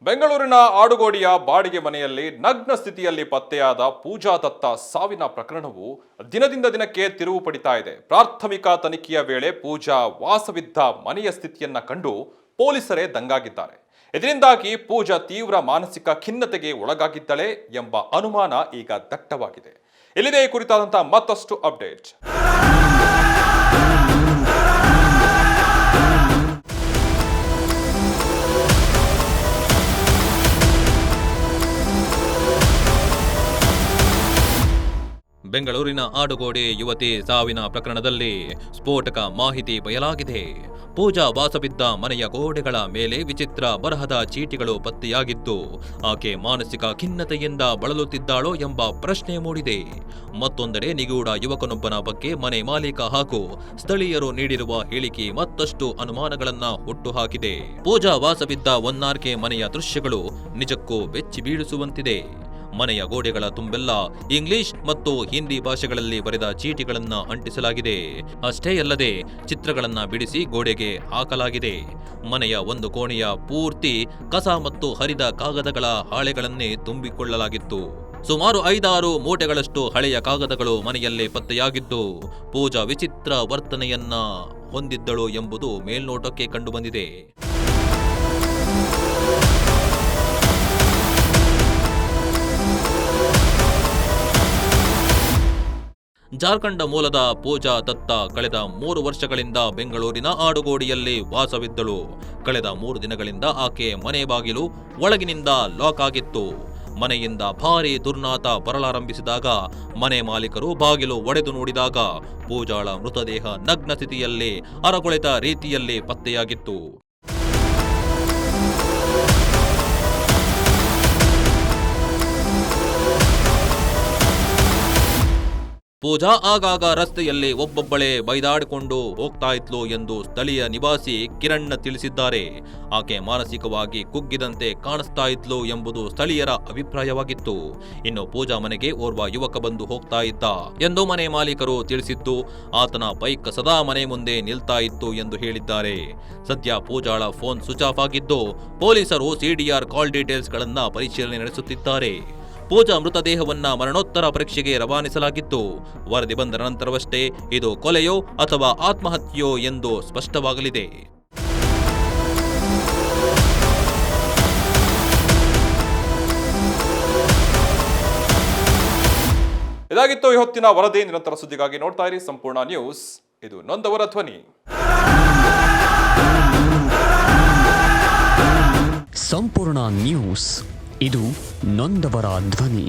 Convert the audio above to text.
ಬೆಂಗಳೂರಿನ ಆಡುಗೋಡಿಯ ಬಾಡಿಗೆ ಮನೆಯಲ್ಲಿ ನಗ್ನ ಸ್ಥಿತಿಯಲ್ಲಿ ಪತ್ತೆಯಾದ ಪೂಜಾ ದತ್ತ ಸಾವಿನ ಪ್ರಕರಣವು ದಿನದಿಂದ ದಿನಕ್ಕೆ ತಿರುವು ಪಡಿತಾ ಇದೆ. ಪ್ರಾಥಮಿಕ ತನಿಖೆಯ ವೇಳೆ ಪೂಜಾ ವಾಸವಿದ್ದ ಮನೆಯ ಸ್ಥಿತಿಯನ್ನ ಕಂಡು ಪೊಲೀಸರೇ ದಂಗಾಗಿದ್ದಾರೆ. ಇದರಿಂದಾಗಿ ಪೂಜಾ ತೀವ್ರ ಮಾನಸಿಕ ಖಿನ್ನತೆಗೆ ಒಳಗಾಗಿದ್ದಳೆ ಎಂಬ ಅನುಮಾನ ಈಗ ದಟ್ಟವಾಗಿದೆ. ಇಲ್ಲಿದೆ ಈ ಕುರಿತಾದಂತಹ ಮತ್ತಷ್ಟು ಅಪ್ಡೇಟ್. ಬೆಂಗಳೂರಿನ ಆಡುಗೋಡಿ ಯುವತಿ ಸಾವಿನ ಪ್ರಕರಣದಲ್ಲಿ ಸ್ಫೋಟಕ ಮಾಹಿತಿ ಬಯಲಾಗಿದೆ. ಪೂಜಾ ವಾಸವಿದ್ದ ಮನೆಯ ಗೋಡೆಗಳ ಮೇಲೆ ವಿಚಿತ್ರ ಬರಹದ ಚೀಟಿಗಳು ಪತ್ತೆಯಾಗಿದ್ದು, ಆಕೆ ಮಾನಸಿಕ ಖಿನ್ನತೆಯಿಂದ ಬಳಲುತ್ತಿದ್ದಾಳೋ ಎಂಬ ಪ್ರಶ್ನೆ ಮೂಡಿದೆ. ಮತ್ತೊಂದೆಡೆ ನಿಗೂಢ ಯುವಕನೊಬ್ಬನ ಬಗ್ಗೆ ಮನೆ ಮಾಲೀಕ ಹಾಗೂ ಸ್ಥಳೀಯರು ನೀಡಿರುವ ಹೇಳಿಕೆ ಮತ್ತಷ್ಟು ಅನುಮಾನಗಳನ್ನ ಹುಟ್ಟುಹಾಕಿದೆ. ಪೂಜಾ ವಾಸವಿದ್ದ ಒನ್ನಾರ್ಕೆ ಮನೆಯ ದೃಶ್ಯಗಳು ನಿಜಕ್ಕೂ ಬೆಚ್ಚಿ ಬೀಳಿಸುವಂತಿದೆ. ಮನೆಯ ಗೋಡೆಗಳ ತುಂಬೆಲ್ಲ ಇಂಗ್ಲಿಷ್ ಮತ್ತು ಹಿಂದಿ ಭಾಷೆಗಳಲ್ಲಿ ಬರೆದ ಚೀಟಿಗಳನ್ನ ಅಂಟಿಸಲಾಗಿದೆ. ಅಷ್ಟೇ ಅಲ್ಲದೆ ಚಿತ್ರಗಳನ್ನ ಬಿಡಿಸಿ ಗೋಡೆಗೆ ಹಾಕಲಾಗಿದೆ. ಮನೆಯ ಒಂದು ಕೋಣೆಯ ಪೂರ್ತಿ ಕಸ ಮತ್ತು ಹರಿದ ಕಾಗದಗಳ ಹಾಳೆಗಳನ್ನೇ ತುಂಬಿಕೊಳ್ಳಲಾಗಿತ್ತು. ಸುಮಾರು 5-6 ಮೂಟೆಗಳಷ್ಟು ಹಳೆಯ ಕಾಗದಗಳು ಮನೆಯಲ್ಲೇ ಪತ್ತೆಯಾಗಿದ್ದು, ಪೂಜಾ ವಿಚಿತ್ರ ವರ್ತನೆಯನ್ನ ಹೊಂದಿದ್ದಳು ಎಂಬುದು ಮೇಲ್ನೋಟಕ್ಕೆ ಕಂಡುಬಂದಿದೆ. ಜಾರ್ಖಂಡ್ ಮೂಲದ ಪೂಜಾ ದತ್ತ ಕಳೆದ 3 ವರ್ಷಗಳಿಂದ ಬೆಂಗಳೂರಿನ ಆಡುಗೋಡಿಯಲ್ಲಿ ವಾಸವಿದ್ದಳು. ಕಳೆದ 3 ದಿನಗಳಿಂದ ಆಕೆ ಮನೆ ಬಾಗಿಲು ಒಳಗಿನಿಂದ ಲಾಕ್ ಆಗಿತ್ತು. ಮನೆಯಿಂದ ಭಾರೀ ದುರ್ನಾತ ಬರಲಾರಂಭಿಸಿದಾಗ ಮನೆ ಮಾಲೀಕರು ಬಾಗಿಲು ಒಡೆದು ನೋಡಿದಾಗ ಪೂಜಾಳ ಮೃತದೇಹ ನಗ್ನ ಸ್ಥಿತಿಯಲ್ಲಿ ಅರಗೊಳೆತ ರೀತಿಯಲ್ಲಿ ಪತ್ತೆಯಾಗಿತ್ತು. ಪೂಜಾ ಆಗಾಗ ರಸ್ತೆಯಲ್ಲಿ ಒಬ್ಬೊಬ್ಬಳೇ ಬೈದಾಡಿಕೊಂಡು ಹೋಗ್ತಾ ಇದ್ಲು ಎಂದು ಸ್ಥಳೀಯ ನಿವಾಸಿ ಕಿರಣ್ ತಿಳಿಸಿದ್ದಾರೆ. ಆಕೆ ಮಾನಸಿಕವಾಗಿ ಕುಗ್ಗಿದಂತೆ ಕಾಣಿಸ್ತಾ ಇದ್ಲು ಎಂಬುದು ಸ್ಥಳೀಯರ ಅಭಿಪ್ರಾಯವಾಗಿತ್ತು. ಇನ್ನು ಪೂಜಾ ಮನೆಗೆ ಓರ್ವ ಯುವಕ ಬಂದು ಹೋಗ್ತಾ ಇದ್ದ ಎಂದು ಮನೆ ಮಾಲೀಕರು ತಿಳಿಸಿದ್ದು, ಆತನ ಬೈಕ್ ಸದಾ ಮನೆ ಮುಂದೆ ನಿಲ್ತಾ ಇತ್ತು ಎಂದು ಹೇಳಿದ್ದಾರೆ. ಸದ್ಯ ಪೂಜಾಳ ಫೋನ್ ಸ್ವಿಚ್ ಆಫ್ ಆಗಿದ್ದು, ಪೊಲೀಸರು ಸಿಡಿಆರ್ ಕಾಲ್ ಡೀಟೇಲ್ಸ್ ಗಳನ್ನ ಪರಿಶೀಲನೆ ನಡೆಸುತ್ತಿದ್ದಾರೆ. ಪೂಜಾ ಮೃತದೇಹವನ್ನ ಮರಣೋತ್ತರ ಪರೀಕ್ಷೆಗೆ ರವಾನಿಸಲಾಗಿದ್ದು, ವರದಿ ಬಂದ ನಂತರವಷ್ಟೇ ಇದು ಕೊಲೆಯೋ ಅಥವಾ ಆತ್ಮಹತ್ಯೆಯೋ ಎಂದು ಸ್ಪಷ್ಟವಾಗಲಿದೆ. ಇದಾಗಿತ್ತು ಈ ಹೊತ್ತಿನ ವರದಿ. ನಿರಂತರ ಸುದ್ದಿಗಾಗಿ ನೋಡ್ತಾ ಇರಿ ಸಂಪೂರ್ಣ ನ್ಯೂಸ್. ಇದು ನೊಂದವರ ಧ್ವನಿ. ಸಂಪೂರ್ಣ ನ್ಯೂಸ್, ಇದು ನೊಂದವರ ಧ್ವನಿ.